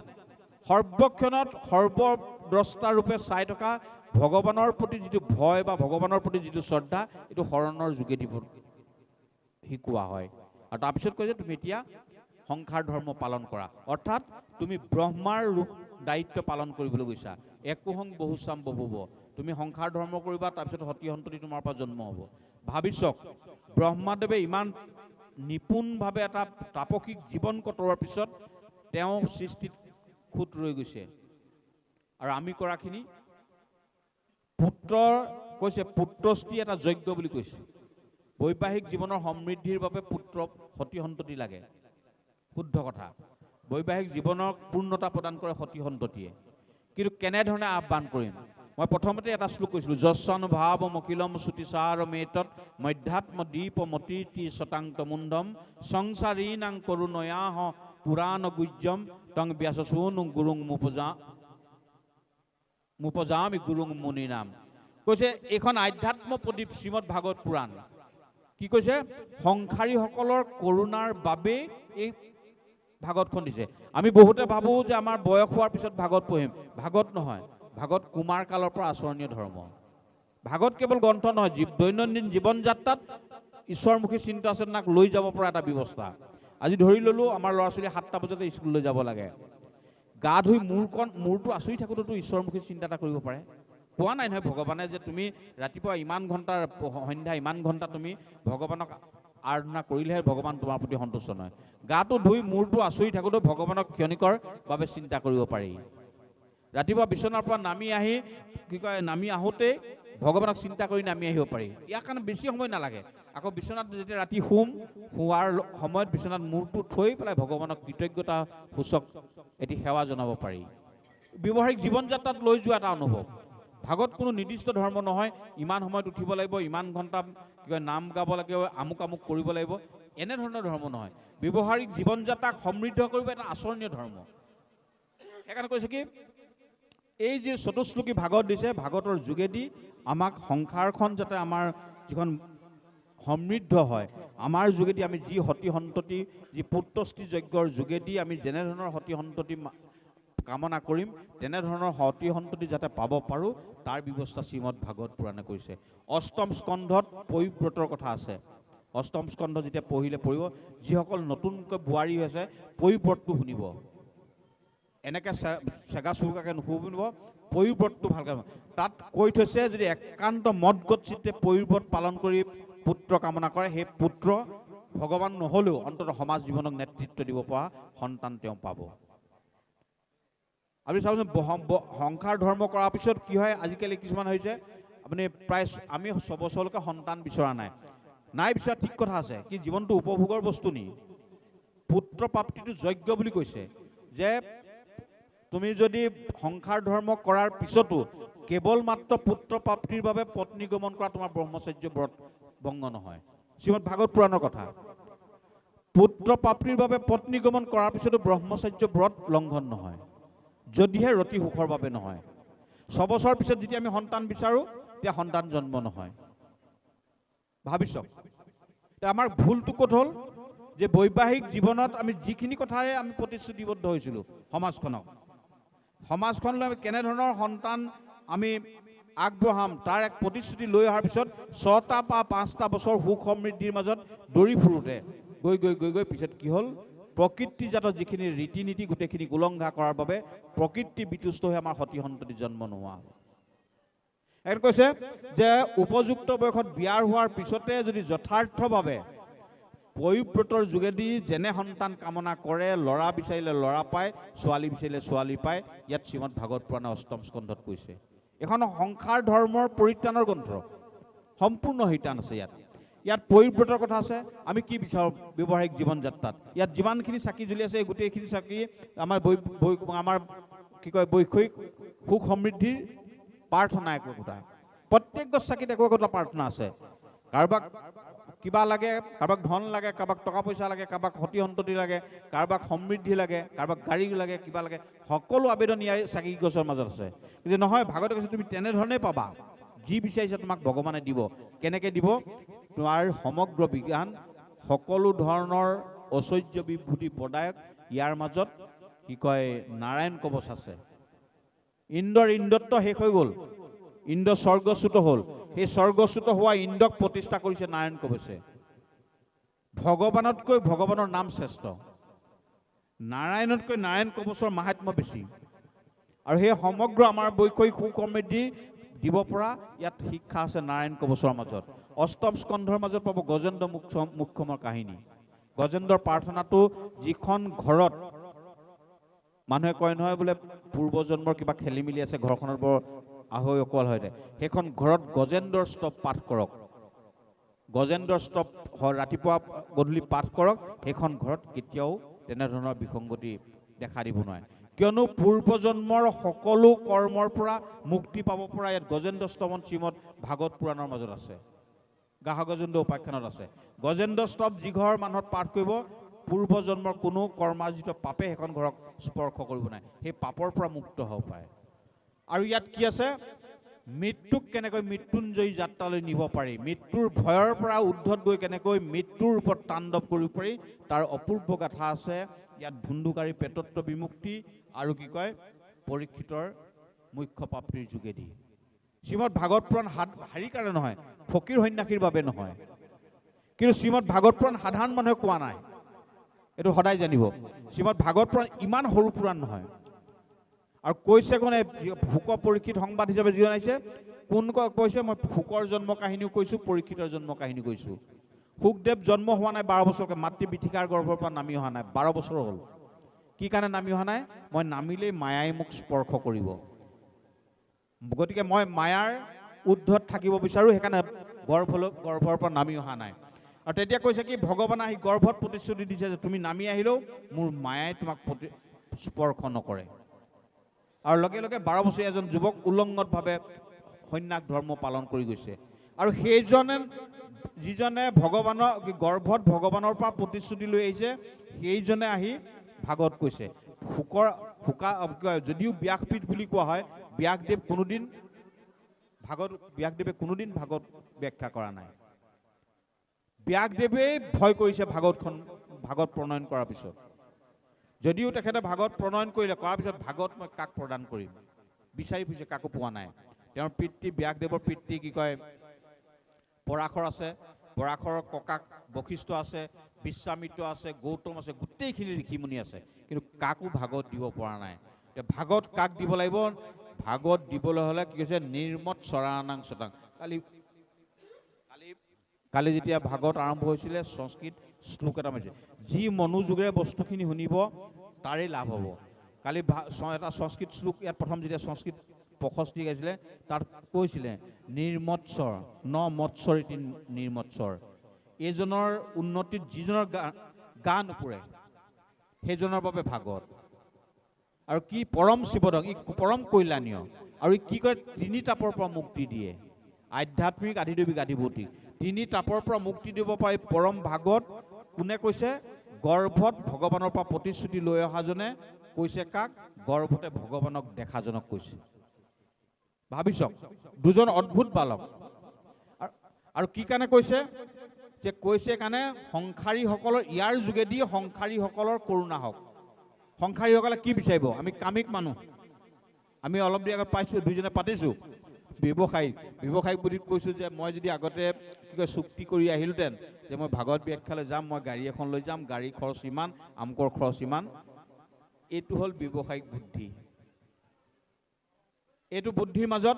সৰ্বক্ষণত সৰ্বদ্ৰষ্টা ৰূপে চাই থকা ভগৱানৰ প্ৰতি যিটো ভয় বা ভগৱানৰ প্ৰতি যিটো শ্ৰদ্ধা, এইটো শৰণৰ যোগেদি শিকোৱা হয়। আৰু তাৰপিছত কৈছে তুমি এতিয়া সংসাৰ ধৰ্ম পালন কৰা, অৰ্থাৎ তুমি ব্ৰহ্মাৰ ৰূপ দায়িত্ব পালন কৰিবলৈ গৈছা। একোহং বহুচাম বহুব, তুমি সংসাৰ ধৰ্ম কৰিবা, তাৰপিছত সতি সন্ততি তোমাৰ পৰা জন্ম হ'ব। ভাবি চাওক, ব্ৰহ্মাদেৱে ইমান নিপুণভাৱে এটা তাপসিক জীৱন কটোৱাৰ পিছত তেওঁ সৃষ্টিত খুঁত ৰৈ গৈছে। আৰু আমি কৰাখিনি পুত্ৰৰ কৈছে পুত্ৰস্ত্ৰী এটা যজ্ঞ বুলি কৈছে। বৈবাহিক জীৱনৰ সমৃদ্ধিৰ বাবে পুত্ৰ সতি সন্ততি লাগে, শুদ্ধ কথা। বৈবাহিক জীৱনক পূৰ্ণতা প্ৰদান কৰে সতি সন্ততিয়ে। কিন্তু কেনেধৰণে আহ্বান কৰিম? মই প্ৰথমতে এটা শ্লোক কৈছিলোঁ, যস্যানুভাৱ মকিলম শ্ৰুতিসাৰ মেতত মধ্যাত্ম দীপ মতিতি শতাংক মুণ্ডম সংসাৰীনাং কৰুণয়াহ পুৰাণ গুজ্যম তং ব্যাসসূন গুৰুং মুপজামি গুৰুং মুনি নাম। কৈছে এইখন আধ্যাত্ম প্ৰদীপ শ্ৰীমদ ভাগৱত পুৰাণ। কি কৈছে? সংসাৰীসকলৰ কৰোণাৰ বাবে এই ভাগৱতখন দিছে। আমি বহুতে ভাবোঁ যে আমাৰ বয়স হোৱাৰ পিছত ভাগৱত পঢ়িম। ভাগৱত নহয়, ভাগৱত কুমাৰ কালৰ পৰা আচৰণীয় ধৰ্ম। ভাগৱত কেৱল গ্ৰন্থ নহয়, দৈনন্দিন জীৱন যাত্ৰাত ঈশ্বৰমুখী চিন্তা চেতনাক লৈ যাব পৰা এটা ব্যৱস্থা। আজি ধৰি ল'লোঁ আমাৰ ল'ৰা ছোৱালী 7টা বজাতে স্কুললৈ যাব লাগে। গা ধুই মূৰটো আঁচুৰি থাকোঁতেতো ঈশ্বৰমুখী চিন্তা এটা কৰিব পাৰে। কোৱা নাই নহয় ভগৱানে যে তুমি ৰাতিপুৱা ইমান ঘণ্টা, সন্ধ্যা ইমান ঘণ্টা তুমি ভগৱানক আৰাধনা কৰিলেহে ভগৱান তোমাৰ প্ৰতি সন্তুষ্ট নহয়। গাটো ধুই মূৰটো আঁচুৰি থাকোঁতে ভগৱানক ক্ষণিকৰ বাবে চিন্তা কৰিব পাৰি। ৰাতিপুৱা বিচনাৰ পৰা নামি আহোঁতে ভগৱানক চিন্তা কৰি নামি আহিব পাৰি। ইয়াৰ কাৰণে বেছি সময় নালাগে। আকৌ বিচনাত যেতিয়া ৰাতি শোৱাৰ সময়ত বিচনাত মূৰটো থৈ পেলাই ভগৱানক কৃতজ্ঞতা সূচক এটি সেৱা জনাব পাৰি। ব্যৱহাৰিক জীৱন যাত্ৰাত লৈ যোৱা এটা অনুভৱ। ভাগৱত কোনো নিৰ্দিষ্ট ধৰ্ম নহয়, ইমান সময়ত উঠিব লাগিব, ইমান ঘণ্টা নাম গাব লাগিব, আমুক আমুক কৰিব লাগিব, এনেধৰণৰ ধৰ্ম নহয়। ব্যৱহাৰিক জীৱন যাত্ৰাক সমৃদ্ধ কৰিব এটা আচৰণীয় ধৰ্ম। সেইকাৰণে কৈছে কি, এই যে চতুশ্লোকী ভাগৱত দিছে, ভাগৱতৰ যোগেদি আমাক সংসাৰখন যাতে আমাৰ যিখন সমৃদ্ধ হয়, আমাৰ যোগেদি আমি যি সতি সন্ততি, যি পুত্ৰস্ত্ৰী যজ্ঞৰ যোগেদি আমি যেনেধৰণৰ সতি সন্ততি কামনা কৰিম, তেনেধৰণৰ সতি সন্ততি যাতে পাব পাৰোঁ, তাৰ ব্যৱস্থা শ্ৰীমদ ভাগৱত পুৰাণে কৈছে। অষ্টম স্কন্ধত পবিব্ৰতৰ কথা আছে। অষ্টম স্কন্ধ যেতিয়া পঢ়িব, যিসকল নতুনকৈ বোৱাৰী হৈছে পবিব্ৰতটো শুনিব। এনেকৈ চেগা চুৰুকাকৈ নুশুনিব, পবিব্ৰতটো ভালকৈ। তাত কৈ থৈছে যদি একান্ত মদগত চিত্তে পবিব্ৰত পালন কৰি পুত্ৰ কামনা কৰে, সেই পুত্ৰ ভগৱান নহ'লেও অন্ততঃ সমাজ জীৱনক নেতৃত্ব দিব পৰা সন্তান তেওঁ পাব। আপুনি চাবচোন, সংসাৰ ধৰ্ম কৰাৰ পিছত কি হয়, আজিকালি কিছুমান হৈছে আপুনি প্ৰায় আমি 6 বছৰলৈকে সন্তান বিচৰা নাই বিচৰা, ঠিক কথা আছে, কি জীৱনটো উপভোগৰ বস্তু নি? পুত্ৰ প্ৰাপ্তিটো যজ্ঞ বুলি কৈছে। যে তুমি যদি সংসাৰ ধৰ্ম কৰাৰ পিছতো কেৱল মাত্ৰ পুত্ৰ প্ৰাপ্তিৰ বাবে পত্নী গমন কৰা, তোমাৰ ব্ৰহ্মচৰ্য ব্ৰত ভংগ নহয়। শ্ৰীমদ ভাগৱত পুৰাণৰ কথা। পুত্ৰ প্ৰাপ্তিৰ বাবে পত্নী গমন কৰাৰ পিছতো ব্ৰহ্মচৰ্য ব্ৰত লংঘন নহয়, যদিহে ৰতি সুখৰ বাবে নহয়। 6 বছৰ পিছত যেতিয়া আমি সন্তান বিচাৰোঁ, তেতিয়া সন্তান জন্ম নহয়। ভাবি চাওক, আমাৰ ভুলটো ক'ত হ'ল? যে বৈবাহিক জীৱনত আমি যিখিনি কথাৰে আমি প্ৰতিশ্ৰুতিবদ্ধ হৈছিলোঁ সমাজখনলৈ আমি কেনেধৰণৰ সন্তান আমি আগবঢ়াম, তাৰ এক প্ৰতিশ্ৰুতি লৈ অহাৰ পিছত 6টা বা 5টা বছৰ সুখ সমৃদ্ধিৰ মাজত দৌৰি ফুৰোঁতে গৈ পিছত কি হ'ল? প্ৰকৃতিজাত যিখিনি ৰীতি নীতি গোটেইখিনি উলংঘা কৰাৰ বাবে প্ৰকৃতি বিতুষ্ট হৈ আমাৰ সতি সন্ততি জন্ম নোহোৱা হ'ল। এনে কৈছে যে উপযুক্ত বয়সত বিয়াৰ হোৱাৰ পিছতে যদি যথাৰ্থভাৱে পবিব্ৰতৰ যোগেদি যেনে সন্তান কামনা কৰে, ল'ৰা বিচাৰিলে ল'ৰা পায়, ছোৱালী বিচাৰিলে ছোৱালী পায়, ইয়াত শ্ৰীমদ ভাগৱত পুৰাণে অষ্টম স্কন্ধত কৈছে। এখন সংসাৰ ধৰ্মৰ পৰিত্ৰাণৰ গ্ৰন্থ, সম্পূৰ্ণ শিতান আছে ইয়াত। ইয়াত পৰিব্ৰতৰ কথা আছে। আমি কি বিচাৰোঁ ব্যৱহাৰিক জীৱন যাত্ৰাত? ইয়াত যিমানখিনি চাকি জ্বলি আছে, গোটেইখিনি চাকি আমাৰ আমাৰ কি কয় বৈষয়িক সুখ সমৃদ্ধিৰ প্ৰাৰ্থনা একোটা। প্ৰত্যেক গছ চাকিত একোটা প্ৰাৰ্থনা আছে। কাৰোবাক কিবা লাগে, কাৰোবাক ধন লাগে, কাৰোবাক টকা পইচা লাগে, কাৰোবাক সতি সন্ততি লাগে, কাৰোবাক সমৃদ্ধি লাগে, কাৰোবাক গাড়ী লাগে, কিবা লাগে, সকলো আবেদন ইয়াৰ চাকি গছৰ মাজত আছে। যে নহয়, ভাগৱতে কৈছে তুমি তেনেধৰণেই পাবা। যি বিচাৰিছে তোমাক ভগৱানে দিব। কেনেকৈ দিব? তোমাৰ সমগ্ৰ বিজ্ঞান, সকলো ধৰণৰ ঐশ্বৰ্য বিভূতি প্ৰদায়ক ইয়াৰ মাজত কি কয় নাৰায়ণ কবচ আছে। ইন্দ্ৰৰ ইন্দ্ৰত্ব শেষ হৈ গ'ল, ইন্দ্ৰ স্বৰ্গচ্যুত হ'ল। সেই স্বৰ্গচ্যুত হোৱা ইন্দ্ৰক প্ৰতিষ্ঠা কৰিছে নাৰায়ণ কবচে। ভগৱানতকৈ ভগৱানৰ নাম শ্ৰেষ্ঠ, নাৰায়ণতকৈ নাৰায়ণ কবচৰ মাহাত্ম্য বেছি। আৰু সেই সমগ্ৰ আমাৰ বৈষয়িক সুখ সমৃদ্ধি দিব পৰা ইয়াত শিক্ষা আছে নাৰায়ণ কবচৰ মাজত। অষ্টম স্কন্ধৰ মাজত পাব গজেন্দ্ৰ মোক্ষমৰ কাহিনী। গজেন্দ্ৰৰ প্ৰাৰ্থনাটো যিখন ঘৰত মানুহে কয় নহয় বোলে পূৰ্বজন্মৰ কিবা খেলি মেলি আছে, ঘৰখনত বৰ আহৈ অকল হয়, সেইখন ঘৰত গজেন্দ্ৰৰ স্তৱ পাঠ কৰক, গজেন্দ্ৰৰ স্তৱ ৰাতিপুৱা গধূলি পাঠ কৰক, সেইখন ঘৰত কেতিয়াও তেনেধৰণৰ বিসংগতি দেখা দিব নোৱাৰে। কিয়নো পূৰ্বজন্মৰ সকলো কৰ্মৰ পৰা মুক্তি পাব পৰা ইয়াত গজেন্দ্ৰ স্তৱন শ্ৰীমদ ভাগৱত পুৰাণৰ মাজত আছে, গ্ৰাহ গজেন্দ্ৰ উপাখ্যানত আছে। গজেন্দ্ৰ স্তৱ যি ঘৰ মানুহত পাঠ কৰিব, পূৰ্বজন্মৰ কোনো কৰ্মাৰ্জিত পাপে সেইখন ঘৰক স্পৰ্শ কৰিব নাই, সেই পাপৰ পৰা মুক্ত হ'ব পাৰে। আৰু ইয়াত কি আছে? মৃত্যুক কেনেকৈ মৃত্যুঞ্জয়ী যাত্ৰালৈ নিব পাৰি, মৃত্যুৰ ভয়ৰ পৰা উদ্ধত গৈ কেনেকৈ মৃত্যুৰ ওপৰত তাণ্ডৱ কৰিব পাৰি, তাৰ অপূৰ্ব গাথা আছে ইয়াত। ধুন্দুকাৰী পেটত্ব বিমুক্তি আৰু কি কয় পৰীক্ষিতৰ মুখ্য প্ৰাপ্তিৰ যোগেদি। শ্ৰীমদ ভাগৱত পুৰাণ হাৰিৰ কাৰণে নহয়, ফকীৰ সন্যাসীৰ বাবে নহয়, কিন্তু শ্ৰীমদ ভাগৱত পুৰাণ সাধাৰণ মানুহে কোৱা নাই, এইটো সদায় জানিব। শ্ৰীমদ ভাগৱত পুৰাণ ইমান সৰু পুৰাণ নহয়। আৰু কৈছে কোনে? শুক পৰীক্ষিত সংবাদ হিচাপে যি জনাইছে, কোন কৈছে? মই শুকৰ জন্ম কাহিনীও কৈছোঁ, পৰীক্ষিতৰ জন্ম কাহিনী কৈছোঁ। শুকদেৱ জন্ম হোৱা নাই 12 বছৰকৈ, মাতৃ বিথিকাৰ গৰ্ভৰ পৰা নামি অহা নাই, 12 বছৰ হ'ল। কি কাৰণে নামি অহা নাই? মই নামিলেই মায়াই মোক স্পৰ্শ কৰিব, গতিকে মই মায়াৰ উদ্ধত থাকিব বিচাৰোঁ, সেইকাৰণে গৰ্ভৰ পৰা নামি অহা নাই। আৰু তেতিয়া কৈছে কি, ভগৱানে আহি গৰ্ভত প্ৰতিশ্ৰুতি দিছে যে তুমি নামি আহিলেও মোৰ মায়াই তোমাক স্পৰ্শ নকৰে। আৰু লগে লগে 12 বছৰীয়া এজন যুৱক উলংগতভাৱে সন্ন্যাস ধৰ্ম পালন কৰি গৈছে। আৰু সেইজনে যিজনে ভগৱানৰ গৰ্ভত ভগৱানৰ পৰা প্ৰতিশ্ৰুতি লৈ আহিছে, সেইজনে আহি ভাগৱত কৈছে। যদিও ব্যাসপীঠ বুলি কোৱা হয়, ব্যাসদেৱে কোনোদিন ভাগৱত ব্যাখ্যা কৰা নাই। ব্যাসদেৱে ভয় কৰিছে ভাগৱত প্ৰণয়ন কৰাৰ পিছত। যদিও তেখেতে ভাগৱত প্ৰণয়ন কৰাৰ পিছত ভাগৱত মই কাক প্ৰদান কৰিম বিচাৰি ফুৰিছে, কাকো পোৱা নাই। তেওঁৰ পিতৃ ব্যাসদেৱৰ পিতৃ কি কয় পৰাশৰ আছে, পৰাশৰৰ ককাক বশিষ্ঠ আছে, বিশ্বামিত্ৰ আছে, গৌতম আছে, গোটেইখিনি ঋষিমুনি আছে, কিন্তু কাকো ভাগৱত দিব পৰা নাই। ভাগৱত কাক দিব লাগিব? ভাগৱত দিবলৈ হ'লে কি কৈছে? নিৰ্মত চৰাণাং চতাং। কালি যেতিয়া ভাগৱত আৰম্ভ হৈছিলে, সংস্কৃত শ্লোক এটা মাৰিছে, যি মনোযোগেৰে বস্তুখিনি শুনিব তাৰেই লাভ হ'ব। কালি এটা সংস্কৃত শ্লোক ইয়াত প্ৰথম যেতিয়া সংস্কৃত 65 গাইছিলে, তাত কৈছিলে নিৰ্মৎসৰ ন মৎসৰ ইতি নিৰ্মৎসৰ। এইজনৰ উন্নতিত যিজনৰ গা নুপুৰে সেইজনৰ বাবে ভাগৱত। আৰু কি পৰম শিৱদং, ই পৰম কল্যাণীয়। আৰু ই কি কৰে? 3 তাপৰ পৰা মুক্তি দিয়ে, আধ্যাত্মিক, আধিদৈৱিক, আধিভৌতিক। 3 তাপৰ পৰা মুক্তি দিব পাৰি পৰম ভাগৱত। কোনে কৈছে? গৰ্ভত ভগৱানৰ পৰা প্ৰতিশ্ৰুতি লৈ অহাজনে কৈছে। কাক? গৰ্ভতে ভগৱানক দেখাজনক কৈছে। ভাবি চাওক, দুজন অদ্ভুত বালক। আৰু কি কাৰণে কৈছে? যে কৈছে কাৰণে সংসাৰীসকলৰ, ইয়াৰ যোগেদি সংসাৰীসকলৰ কৰোণা হওক। সংসাৰীসকলে কি বিচাৰিব? আমি কামিক মানুহ, আমি অলপ দেৰি আগত পাইছোঁ, দুইজনে পাতিছোঁ। ব্যৱসায়িক বুদ্ধিত কৈছোঁ যে মই যদি আগতে কি কয় চুক্তি কৰি আহিলোঁতেন যে মই ভাগৱত ব্যাখ্যালৈ যাম, মই গাড়ী এখন লৈ যাম, গাড়ী খৰচ ইমান, আমকৰ খৰচ ইমান। এইটো হ'ল ব্যৱসায়িক বুদ্ধি। এইটো বুদ্ধিৰ মাজত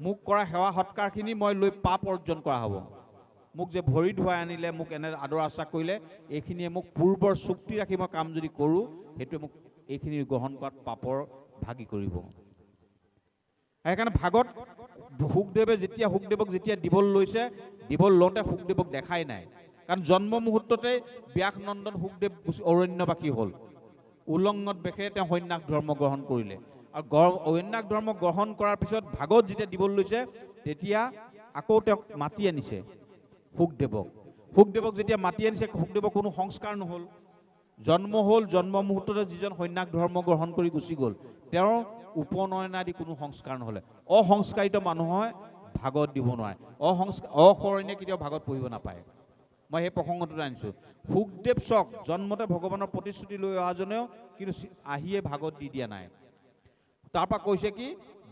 মোক কৰা সেৱা সৎকাৰখিনি মই লৈ পাপ অৰ্জন কৰা হ'ব। মোক যে ভৰি ধুৱাই আনিলে, মোক এনে আদৰ আশ্বাস কৰিলে, এইখিনিয়ে মোক পূৰ্বৰ চুক্তি ৰাখি মই কাম যদি কৰোঁ, সেইটোৱে মোক এইখিনি গ্ৰহণ কৰাত পাপৰ ভাগি কৰিব। সেইকাৰণে ভাগত শুকদেৱে যেতিয়া দিবলৈ লৈছে, দিবলৈ লওঁতে শুকদেৱক দেখাই নাই। কাৰণ জন্ম মুহূৰ্ততে ব্যাস নন্দন শুকদেৱ অৰণ্যবাসী হ'ল। উলংগত বেশেৰে তেওঁ সন্ন্যাস ধৰ্ম গ্ৰহণ কৰিলে। আৰু সন্ন্যাস ধৰ্ম গ্ৰহণ কৰাৰ পিছত ভাগত যেতিয়া দিবলৈ লৈছে, তেতিয়া আকৌ তেওঁক মাতি আনিছে শুকদেৱক যেতিয়া মাতি আনিছে, শুকদেৱৰ কোনো সংস্কাৰ নহ'ল। জন্ম হ'ল, জন্ম মুহূৰ্ততে যিজন সন্ন্যাস ধৰ্ম গ্ৰহণ কৰি গুচি গ'ল, তেওঁৰ উপনয়ন আদি কোনো সংস্কাৰ নহ'লে। অসংস্কাৰিত মানুহে ভাগত দিব নোৱাৰে। অশৰণীয়ে কেতিয়াও ভাগত পঢ়িব নাপায়। মই সেই প্ৰসংগটোত আনিছোঁ। শুকদেৱ চক জন্মতে ভগৱানৰ প্ৰতিশ্ৰুতি লৈ অহাজনেও কিন্তু আহিয়ে ভাগত দি দিয়া নাই। তাৰপৰা কৈছে কি,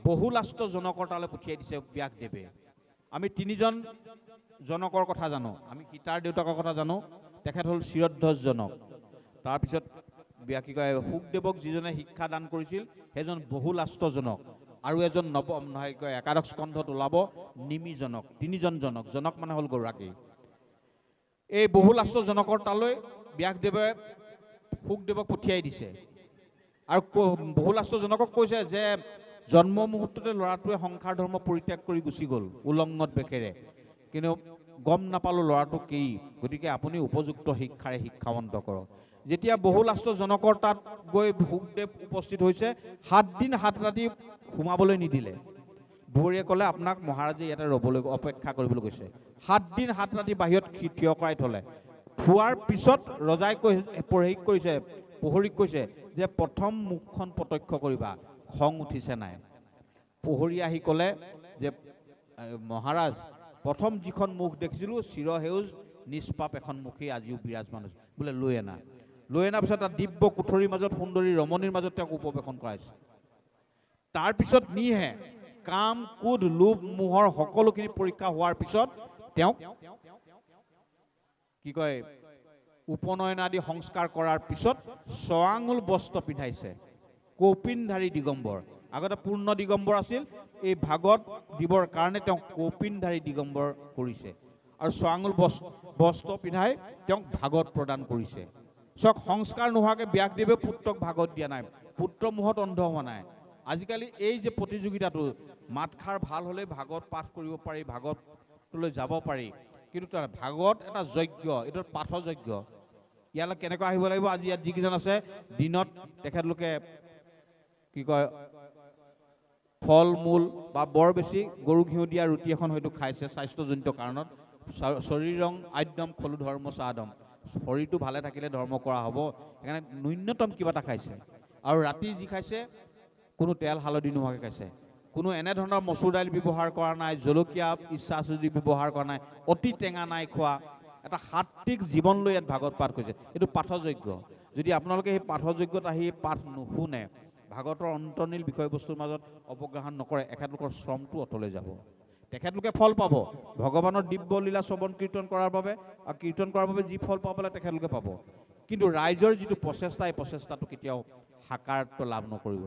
বহুলাষ্ট জনকৰ তালৈ পঠিয়াই দিছে ব্যাসদেৱে। আমি তিনিজন জনকৰ কথা জানো। আমি সীতাৰ দেউতাকৰ কথা জানো, তেখেত হ'ল শিৰধ্বজ জনক। তাৰপিছত কি কয়, শুকদেৱক যিজনে শিক্ষা দান কৰিছিল সেইজন বহুলাষ্ট জনক। আৰু এজন একাদশ স্কন্ধত ওলাব নিমিজনক। তিনিজন জনক মানে হ'ল গৰাকী। এই বহুলাষ্ট জনকৰ তালৈ ব্যাসদেৱে শুকদেৱক পঠিয়াই দিছে। আৰু বহুলাষ্ট জনকক কৈছে যে জন্ম মুহূৰ্ততে ল'ৰাটোৱে সংসাৰ ধৰ্ম পৰিত্যাগ কৰি গুচি গ'ল উলংগত বেশেৰে, কিন্তু গম নাপালোঁ ল'ৰাটো কি, গতিকে আপুনি উপযুক্ত শিক্ষাৰে শিক্ষাৱন্ত কৰক। যেতিয়া বহুলাষ্ট জনকৰ তাত গৈ শুকদেৱ উপস্থিত হৈছে, 7 দিন 7 ৰাতি সোমাবলৈ নিদিলে। দুৱৰীয়ে ক'লে আপোনাক মহাৰাজে ইয়াতে ৰ'বলৈ অপেক্ষা কৰিবলৈ কৈছে। 7 দিন 7 ৰাতি বাহিৰত থিয় কৰাই থ'লে। থোৱাৰ পিছত ৰজাই প্ৰহৰীক কৈছে যে প্ৰথম মুখখন প্ৰত্যক্ষ কৰিবা, খং উঠিছে নাই। প্ৰহৰী আহি ক'লে যে মহাৰাজ, প্ৰথম যিখন মুখ দেখিছিলোঁ চিৰসেউজ নিষ্পাপ এখন মুখেই আজিও বিৰাজমান হৈছে। বোলে লৈ অনাৰ পিছত তাত দিব্য কোঠৰীৰ মাজত সুন্দৰী ৰমণীৰ মাজত তেওঁক উপৱেশন কৰাইছে। তাৰপিছত নিহে কাম, ক্ৰোধ, লোভ, মোহৰ সকলোখিনি পৰীক্ষা হোৱাৰ পিছত তেওঁক কি কয়, উপনয়ন আদি সংস্কাৰ কৰাৰ পিছত 6 আঙুল বস্ত্ৰ পিন্ধাইছে। কৌপিনধাৰী দিগম্বৰ। আগতে পূৰ্ণ দিগম্বৰ আছিল, এই ভাগত দিবৰ কাৰণে তেওঁক কৌপিনধাৰী দিগম্বৰ কৰিছে। আৰু 6 আঙুল বস্ত্ৰ পিন্ধাই তেওঁক ভাগত প্ৰদান কৰিছে। চক সংস্কাৰ নোহোৱাকৈ ব্যাসদেৱে পুত্ৰক ভাগত দিয়া নাই, পুত্ৰ মোহত অন্ধ হোৱা নাই। আজিকালি এই যে প্ৰতিযোগিতাটো, মাতষাৰ ভাল হ'লেই ভাগত পাঠ কৰিব পাৰি, ভাগতলৈ যাব পাৰি, কিন্তু ভাগত এটা যজ্ঞ, এইটো পাঠযজ্ঞ। ইয়ালৈ কেনেকৈ আহিব লাগিব, আজি ইয়াত যিকেইজন আছে, দিনত তেখেতলোকে কি কয় ফল মূল বা বৰ বেছি গৰু ঘিউ দিয়া ৰুটি এখন হয়তো খাইছে স্বাস্থ্যজনিত কাৰণত। শৰীৰং আদ্যম খলু ধৰ্ম সাধম, শৰীৰটো ভালে থাকিলে ধৰ্ম কৰা হ'ব, সেইকাৰণে ন্যূনতম কিবা এটা খাইছে। আৰু ৰাতি যি খাইছে কোনো তেল হালধি নোহোৱাকৈ খাইছে, কোনো এনেধৰণৰ মচুৰ দাইল ব্যৱহাৰ কৰা নাই, জলকীয়া ইচ্ছা আছে যদি ব্যৱহাৰ কৰা নাই, অতি টেঙা নাই খোৱা, এটা সাত্বিক জীৱন লৈ ইয়াত ভাগৱত পাঠ কৰিছে। এইটো পাঠযজ্ঞ। যদি আপোনালোকে সেই পাঠযজ্ঞত আহি পাঠ নুশুনে, ভাগৱতৰ অন্তৰ্নীল বিষয়বস্তুৰ মাজত অৱগাহন নকৰে, এখেতলোকৰ শ্ৰমটো অতলৈ যাব। তেখেতলোকে ফল পাব ভগৱানৰ দিব্য লীলা শ্ৰৱণ কীৰ্তন কৰাৰ বাবে, আৰু কীৰ্তন কৰাৰ বাবে যি ফল পাবলৈ তেখেতলোকে পাব, কিন্তু ৰাইজৰ যিটো প্ৰচেষ্টা, এই প্ৰচেষ্টাটো কেতিয়াও সাকাৰত্ব লাভ নকৰিব।